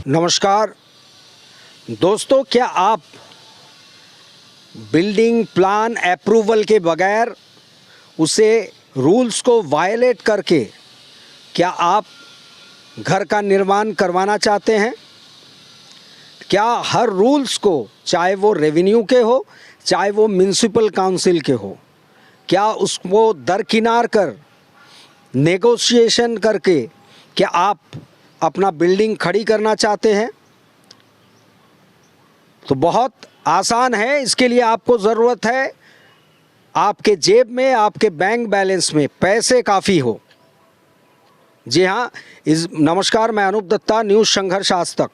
नमस्कार दोस्तों, क्या आप बिल्डिंग प्लान अप्रूवल के बगैर उसे रूल्स को वायलेट करके क्या आप घर का निर्माण करवाना चाहते हैं? क्या हर रूल्स को, चाहे वो रेवेन्यू के हो चाहे वो म्युनिसिपल काउंसिल के हो, क्या उसको दरकिनार कर नेगोशिएशन करके क्या आप अपना बिल्डिंग खड़ी करना चाहते हैं? तो बहुत आसान है। इसके लिए आपको ज़रूरत है आपके जेब में, आपके बैंक बैलेंस में पैसे काफ़ी हो। जी हाँ, नमस्कार, मैं अनूप दत्ता, न्यूज़ संघर्ष आज तक।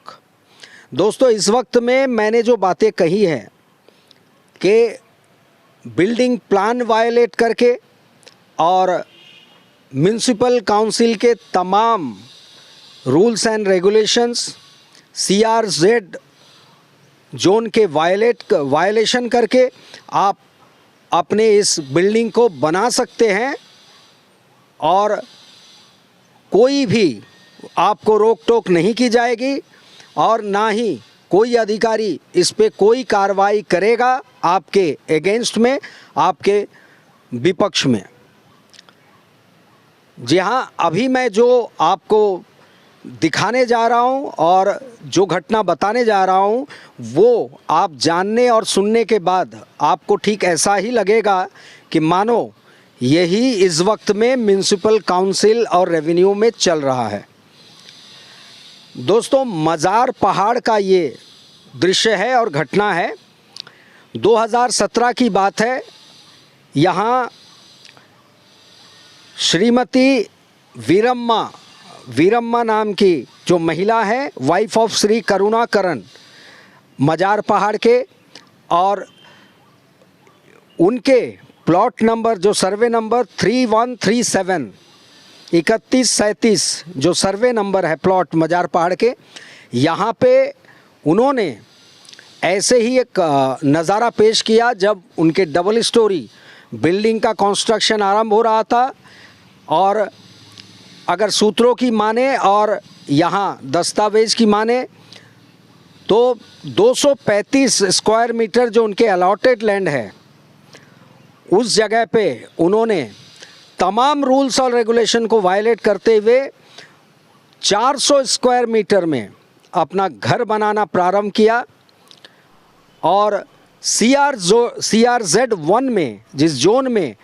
दोस्तों, इस वक्त में मैंने जो बातें कही हैं कि बिल्डिंग प्लान वायलेट करके और म्युनिसिपल काउंसिल के तमाम rules and regulations, CRZ zone के वायलेशन करके आप अपने इस बिल्डिंग को बना सकते हैं और कोई भी आपको रोक टोक नहीं की जाएगी और ना ही कोई अधिकारी इस पे कोई कार्रवाई करेगा आपके अगेंस्ट में, आपके विपक्ष में। जी हाँ, अभी मैं जो आपको दिखाने जा रहा हूँ और जो घटना बताने जा रहा हूँ वो आप जानने और सुनने के बाद आपको ठीक ऐसा ही लगेगा कि मानो यही इस वक्त में म्युनिसिपल काउंसिल और रेवेन्यू में चल रहा है। दोस्तों, मज़ार पहाड़ का ये दृश्य है और घटना है। 2017 की बात है। यहाँ श्रीमती वीरम्मा नाम की जो महिला है, वाइफ ऑफ श्री करुणाकरण मज़ार पहाड़ के, और उनके प्लॉट नंबर जो सर्वे नंबर 3137 3137 जो सर्वे नंबर है प्लॉट मज़ार पहाड़ के, यहाँ पे उन्होंने ऐसे ही एक नज़ारा पेश किया जब उनके डबल स्टोरी बिल्डिंग का कंस्ट्रक्शन आरंभ हो रहा था। और अगर सूत्रों की माने और यहाँ दस्तावेज़ की माने तो 235 स्क्वायर मीटर जो उनके अलॉटेड लैंड है, उस जगह पे उन्होंने तमाम रूल्स और रेगुलेशन को वायलेट करते हुए 400 स्क्वायर मीटर में अपना घर बनाना प्रारंभ किया। और CRZ 1 में, जिस जोन में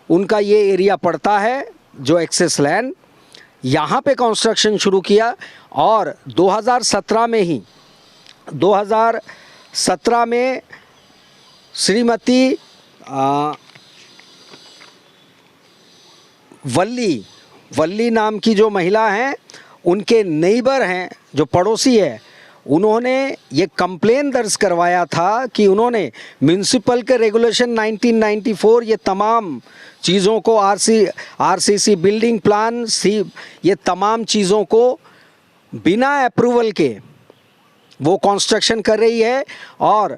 उनका ये एरिया पड़ता है, जो एक्सेस लैंड, यहाँ पे कंस्ट्रक्शन शुरू किया। और 2017 में श्रीमती वल्ली नाम की जो महिला हैं, उनके नेबर हैं, जो पड़ोसी है, उन्होंने ये कंप्लेन दर्ज करवाया था कि उन्होंने म्युनिसिपल के रेगुलेशन 1994 ये तमाम चीज़ों को RCC बिल्डिंग प्लान ये तमाम चीज़ों को बिना अप्रूवल के वो कंस्ट्रक्शन कर रही है। और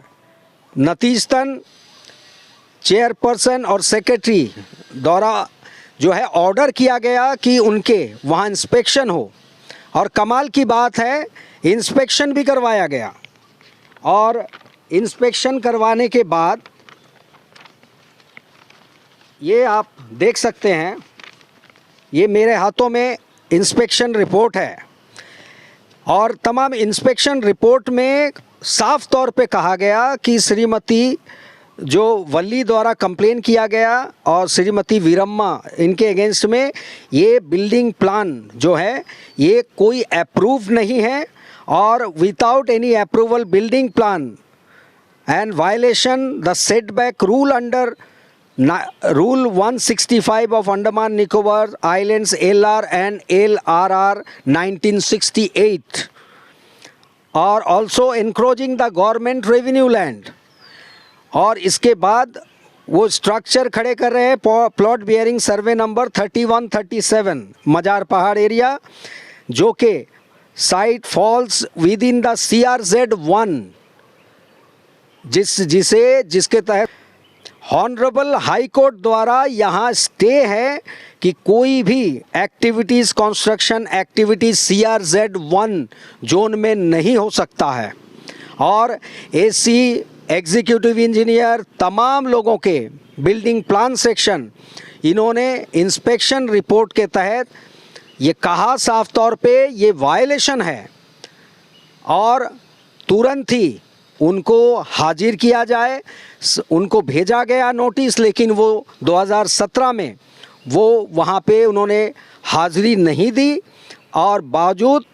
नतीजतन चेयरपर्सन और सेक्रेटरी द्वारा जो है ऑर्डर किया गया कि उनके वहाँ इंस्पेक्शन हो, और कमाल की बात है इंस्पेक्शन भी करवाया गया। और इंस्पेक्शन करवाने के बाद ये आप देख सकते हैं, ये मेरे हाथों में इंस्पेक्शन रिपोर्ट है। और तमाम इंस्पेक्शन रिपोर्ट में साफ तौर पे कहा गया कि श्रीमती जो वल्ली द्वारा कंप्लेन किया गया और श्रीमती वीरम्मा, इनके अगेंस्ट में ये बिल्डिंग प्लान जो है ये कोई अप्रूव नहीं है, और without any approval building plan and violation the setback rule under rule 165 of Andaman Nicobar islands LR and LRR 1968 और also encroaching the government revenue land. और इसके बाद वो स्ट्रक्चर खड़े कर रहे हैं प्लॉट बियरिंग सर्वे नंबर 3137 मज़ार पहाड़ एरिया, जो कि site falls within the CRZ 1, जिसके तहत हॉनरेबल हाई कोर्ट द्वारा यहाँ स्टे है कि कोई भी activities, construction activities CRZ1 zone में नहीं हो सकता है। और AC, एग्जीक्यूटिव इंजीनियर, तमाम लोगों के बिल्डिंग प्लान सेक्शन, इन्होंने इंस्पेक्शन रिपोर्ट के तहत ये कहा साफ तौर पे ये वायलेशन है और तुरंत ही उनको हाजिर किया जाए। उनको भेजा गया नोटिस, लेकिन वो 2017 में वो वहाँ पे उन्होंने हाजिरी नहीं दी और बावजूद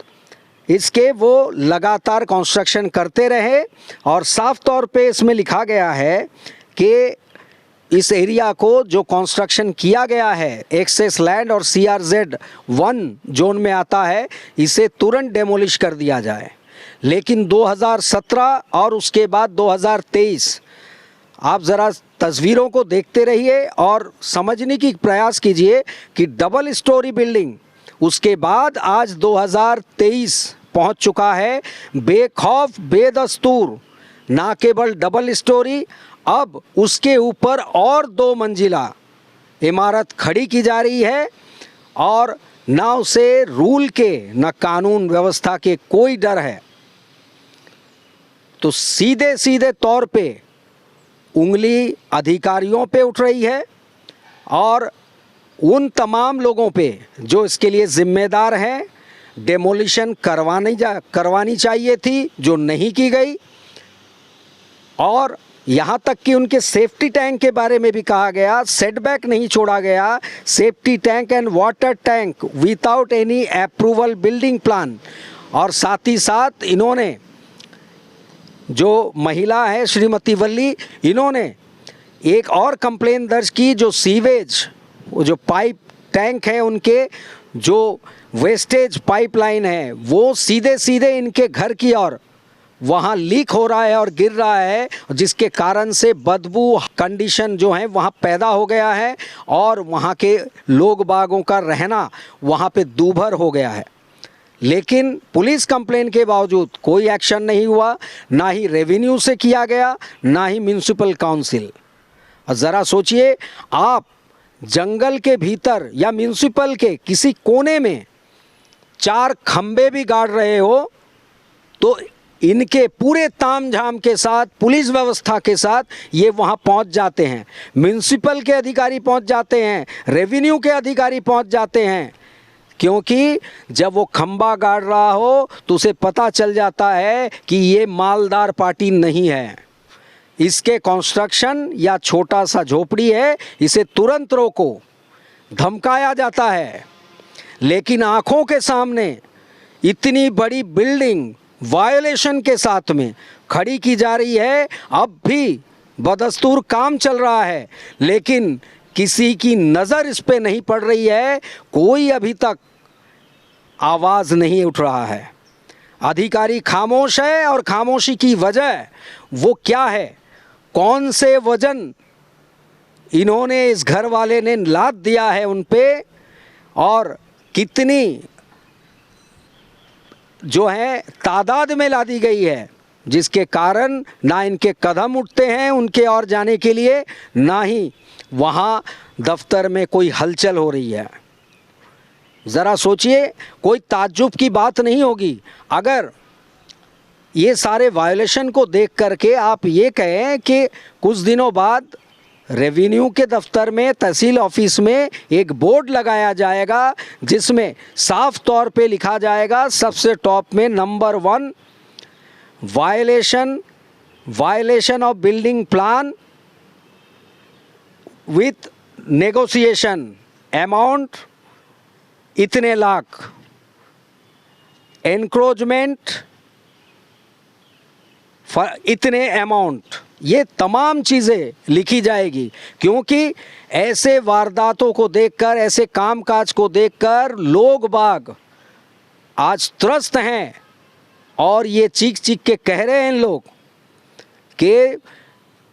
इसके वो लगातार कंस्ट्रक्शन करते रहे। और साफ तौर पे इसमें लिखा गया है कि इस एरिया को जो कंस्ट्रक्शन किया गया है एक्सेस लैंड और CRZ1 जोन में आता है, इसे तुरंत डेमोलिश कर दिया जाए। लेकिन 2017 और उसके बाद 2023 आप ज़रा तस्वीरों को देखते रहिए और समझने की प्रयास कीजिए कि डबल स्टोरी बिल्डिंग उसके बाद आज 2023 पहुंच चुका है। बेखौफ बेदस्तूर, ना केवल डबल स्टोरी, अब उसके ऊपर और 2 मंजिला इमारत खड़ी की जा रही है और ना उसे रूल के ना कानून व्यवस्था के कोई डर है। तो सीधे सीधे तौर पे उंगली अधिकारियों पे उठ रही है और उन तमाम लोगों पे जो इसके लिए जिम्मेदार हैं। डेमोलिशन करवानी चाहिए थी, जो नहीं की गई। और यहाँ तक कि उनके सेफ्टी टैंक के बारे में भी कहा गया, सेटबैक नहीं छोड़ा गया। Safety tank and water tank without any approval building plan. और साथ ही साथ इन्होंने, जो महिला है श्रीमती वल्ली, इन्होंने एक और कंप्लेन दर्ज की, जो सीवेज, जो पाइप टैंक है उनके, जो वेस्टेज पाइपलाइन है वो सीधे सीधे इनके घर की ओर वहाँ लीक हो रहा है और गिर रहा है, जिसके कारण से बदबू कंडीशन जो है वहाँ पैदा हो गया है और वहाँ के लोग बागों का रहना वहाँ पे दूभर हो गया है। लेकिन पुलिस कंप्लेन के बावजूद कोई एक्शन नहीं हुआ, ना ही रेवेन्यू से किया गया, ना ही म्यूनिसिपल काउंसिल। और ज़रा सोचिए, आप जंगल के भीतर या म्यूनिसिपल के किसी कोने में 4 खंबे भी गाड़ रहे हो तो इनके पूरे तामझाम के साथ, पुलिस व्यवस्था के साथ ये वहाँ पहुँच जाते हैं। म्यूनिसिपल के अधिकारी पहुँच जाते हैं, रेवेन्यू के अधिकारी पहुँच जाते हैं, क्योंकि जब वो खंबा गाड़ रहा हो तो उसे पता चल जाता है कि ये मालदार पार्टी नहीं है, इसके कंस्ट्रक्शन या छोटा सा झोपड़ी है, इसे तुरंत रोको, धमकाया जाता है। लेकिन आँखों के सामने इतनी बड़ी बिल्डिंग वायोलेशन के साथ में खड़ी की जा रही है, अब भी बदस्तूर काम चल रहा है, लेकिन किसी की नज़र इस पे नहीं पड़ रही है, कोई अभी तक आवाज़ नहीं उठ रहा है। अधिकारी खामोश है और खामोशी की वजह वो क्या है, कौन से वजन इन्होंने, इस घर वाले ने लाद दिया है उन पे, और कितनी जो है तादाद में ला दी गई है, जिसके कारण ना इनके कदम उठते हैं उनके और जाने के लिए, ना ही वहाँ दफ्तर में कोई हलचल हो रही है। ज़रा सोचिए, कोई ताज्जुब की बात नहीं होगी अगर ये सारे वायोलेशन को देख करके आप ये कहें कि कुछ दिनों बाद रेवेन्यू के दफ्तर में, तहसील ऑफिस में एक बोर्ड लगाया जाएगा जिसमें साफ तौर पे लिखा जाएगा, सबसे टॉप में number 1, violation of building plan with negotiation, amount इतने लाख, एनक्रोचमेंट इतने अमाउंट, ये तमाम चीज़ें लिखी जाएगी। क्योंकि ऐसे वारदातों को देखकर, ऐसे कामकाज को देखकर लोग बाग आज त्रस्त हैं और ये चीख चीख के कह रहे हैं लोग कि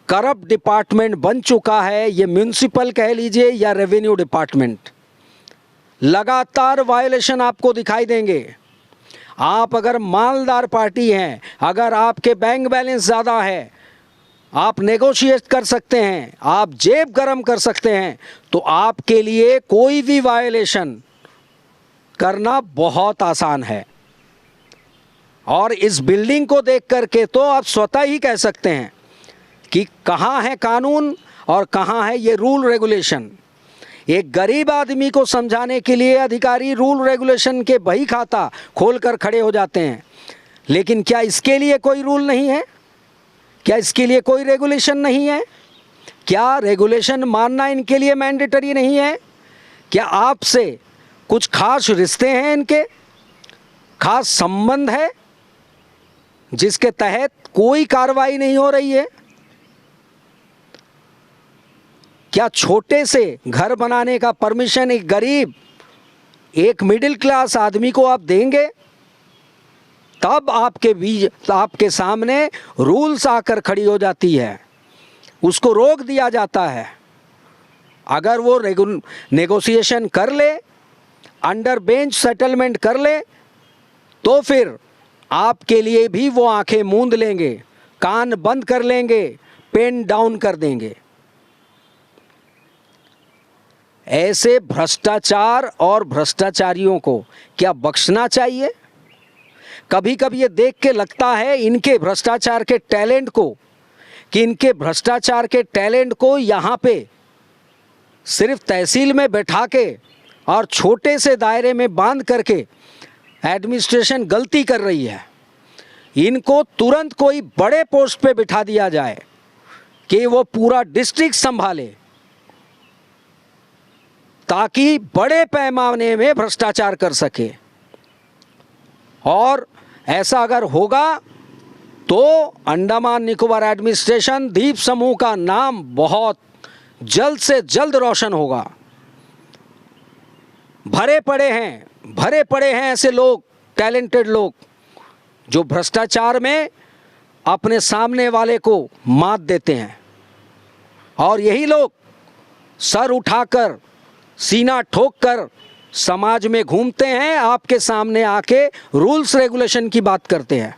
करप्ट डिपार्टमेंट बन चुका है, ये म्यूनिसिपल कह लीजिए या रेवेन्यू डिपार्टमेंट। लगातार वायलेशन आपको दिखाई देंगे। आप अगर मालदार पार्टी हैं, अगर आपके बैंक बैलेंस ज़्यादा है, आप नेगोशिएट कर सकते हैं, आप जेब गरम कर सकते हैं, तो आपके लिए कोई भी वायलेशन करना बहुत आसान है। और इस बिल्डिंग को देख करके तो आप स्वतः ही कह सकते हैं कि कहाँ है कानून और कहाँ है ये रूल रेगुलेशन। एक गरीब आदमी को समझाने के लिए अधिकारी रूल रेगुलेशन के बही खाता खोलकर खड़े हो जाते हैं, लेकिन क्या इसके लिए कोई रूल नहीं है? क्या इसके लिए कोई रेगुलेशन नहीं है? क्या रेगुलेशन मानना इनके लिए मैंडेटरी नहीं है? क्या आपसे कुछ खास रिश्ते हैं, इनके खास संबंध है जिसके तहत कोई कार्रवाई नहीं हो रही है? क्या छोटे से घर बनाने का परमिशन एक गरीब, एक मिडिल क्लास आदमी को आप देंगे? तब आपके सामने रूल्स आकर खड़ी हो जाती है, उसको रोक दिया जाता है। अगर वो नेगोशिएशन कर ले, अंडर बेंच सेटलमेंट कर ले, तो फिर आपके लिए भी वो आंखें मूंद लेंगे, कान बंद कर लेंगे, पेन डाउन कर देंगे। ऐसे भ्रष्टाचार और भ्रष्टाचारियों को क्या बख्शना चाहिए? कभी कभी ये देख के लगता है इनके भ्रष्टाचार के टैलेंट को, कि इनके भ्रष्टाचार के टैलेंट को यहाँ पे सिर्फ तहसील में बैठा के और छोटे से दायरे में बांध करके एडमिनिस्ट्रेशन गलती कर रही है। इनको तुरंत कोई बड़े पोस्ट पे बिठा दिया जाए कि वो पूरा डिस्ट्रिक्ट संभाले, ताकि बड़े पैमाने में भ्रष्टाचार कर सके। और ऐसा अगर होगा तो अंडमान निकोबार एडमिनिस्ट्रेशन द्वीप समूह का नाम बहुत जल्द से जल्द रोशन होगा। भरे पड़े हैं ऐसे लोग, टैलेंटेड लोग, जो भ्रष्टाचार में अपने सामने वाले को मात देते हैं। और यही लोग सर उठाकर, सीना ठोककर समाज में घूमते हैं, आपके सामने आके रूल्स रेगुलेशन की बात करते हैं।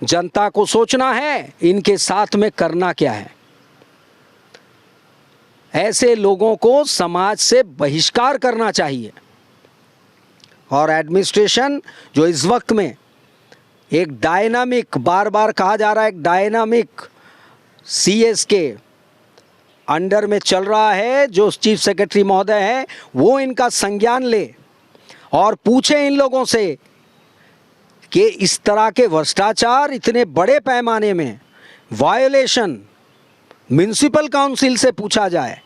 जनता को सोचना है इनके साथ में करना क्या है। ऐसे लोगों को समाज से बहिष्कार करना चाहिए। और एडमिनिस्ट्रेशन जो इस वक्त में एक डायनामिक, बार बार कहा जा रहा है, एक डायनामिक सीएस के अंडर में चल रहा है, जो चीफ सेक्रेटरी महोदय हैं, वो इनका संज्ञान ले और पूछे इन लोगों से कि इस तरह के भ्रष्टाचार इतने बड़े पैमाने में, वायोलेशन म्युनिसिपल काउंसिल से पूछा जाए।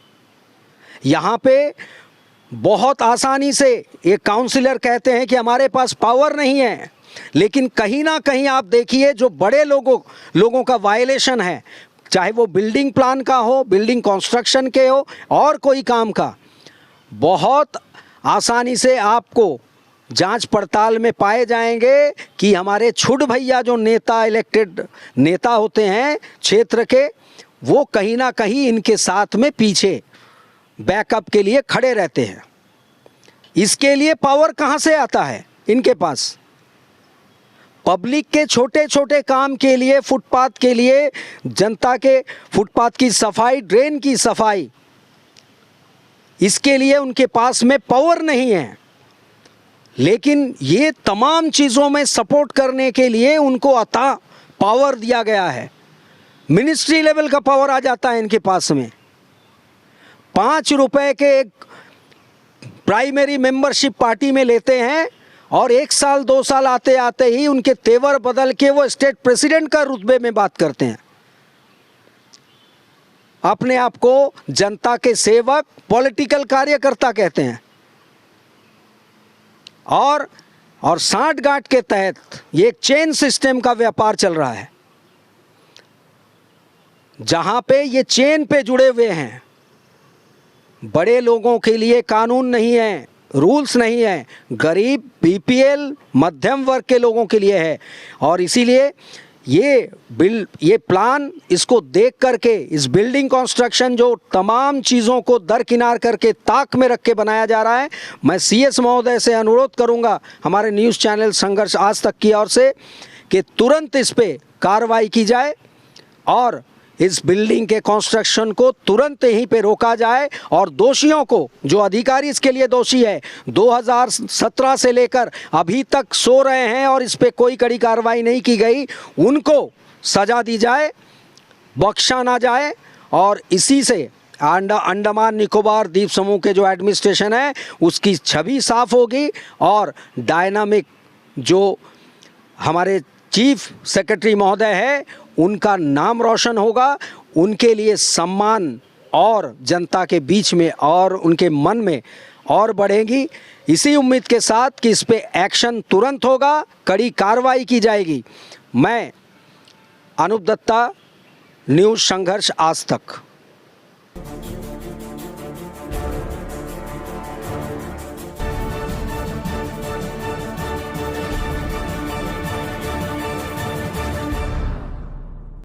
यहाँ पे बहुत आसानी से एक काउंसिलर कहते हैं कि हमारे पास पावर नहीं है, लेकिन कहीं ना कहीं आप देखिए जो बड़े लोगों का वायलेशन है, चाहे वो बिल्डिंग प्लान का हो, बिल्डिंग कंस्ट्रक्शन के हो, और कोई काम का, बहुत आसानी से आपको जांच पड़ताल में पाए जाएंगे कि हमारे छुट भैया जो नेता, इलेक्टेड नेता होते हैं क्षेत्र के, वो कहीं ना कहीं इनके साथ में पीछे बैकअप के लिए खड़े रहते हैं। इसके लिए पावर कहाँ से आता है इनके पास? पब्लिक के छोटे छोटे काम के लिए, फुटपाथ के लिए, जनता के फुटपाथ की सफाई, ड्रेन की सफाई, इसके लिए उनके पास में पावर नहीं है। लेकिन ये तमाम चीज़ों में सपोर्ट करने के लिए उनको अता पावर दिया गया है। मिनिस्ट्री लेवल का पावर आ जाता है इनके पास में। 5 रुपए के एक प्राइमरी मेंबरशिप पार्टी में लेते हैं और 1 साल 2 साल आते आते ही उनके तेवर बदल के वो स्टेट प्रेसिडेंट का रुतबे में बात करते हैं। अपने आप को जनता के सेवक, पॉलिटिकल कार्यकर्ता कहते हैं। और 60 गांठ के तहत ये एक चेन सिस्टम का व्यापार चल रहा है, जहां पे ये चेन पे जुड़े हुए हैं। बड़े लोगों के लिए कानून नहीं है, रूल्स नहीं है, गरीब, बीपीएल, मध्यम वर्ग के लोगों के लिए है। और इसीलिए ये प्लान, इसको देख करके, इस बिल्डिंग कंस्ट्रक्शन जो तमाम चीज़ों को दरकिनार करके ताक में रख के बनाया जा रहा है, मैं सीएस महोदय से अनुरोध करूंगा, हमारे न्यूज़ चैनल संघर्ष आज तक की ओर से, कि तुरंत इस पे कार्रवाई की जाए और इस बिल्डिंग के कंस्ट्रक्शन को तुरंत यहीं पे रोका जाए और दोषियों को, जो अधिकारी इसके लिए दोषी है, 2017 से लेकर अभी तक सो रहे हैं और इस पे कोई कड़ी कार्रवाई नहीं की गई, उनको सज़ा दी जाए, बख्शा ना जाए। और इसी से अंडमान निकोबार द्वीप समूह के जो एडमिनिस्ट्रेशन है उसकी छवि साफ होगी और डायनामिक जो हमारे चीफ सेक्रेटरी महोदय है उनका नाम रोशन होगा, उनके लिए सम्मान और जनता के बीच में और उनके मन में और बढ़ेगी। इसी उम्मीद के साथ कि इस पे एक्शन तुरंत होगा, कड़ी कार्रवाई की जाएगी। मैं अनूप दत्ता, न्यूज़ संघर्ष आज तक।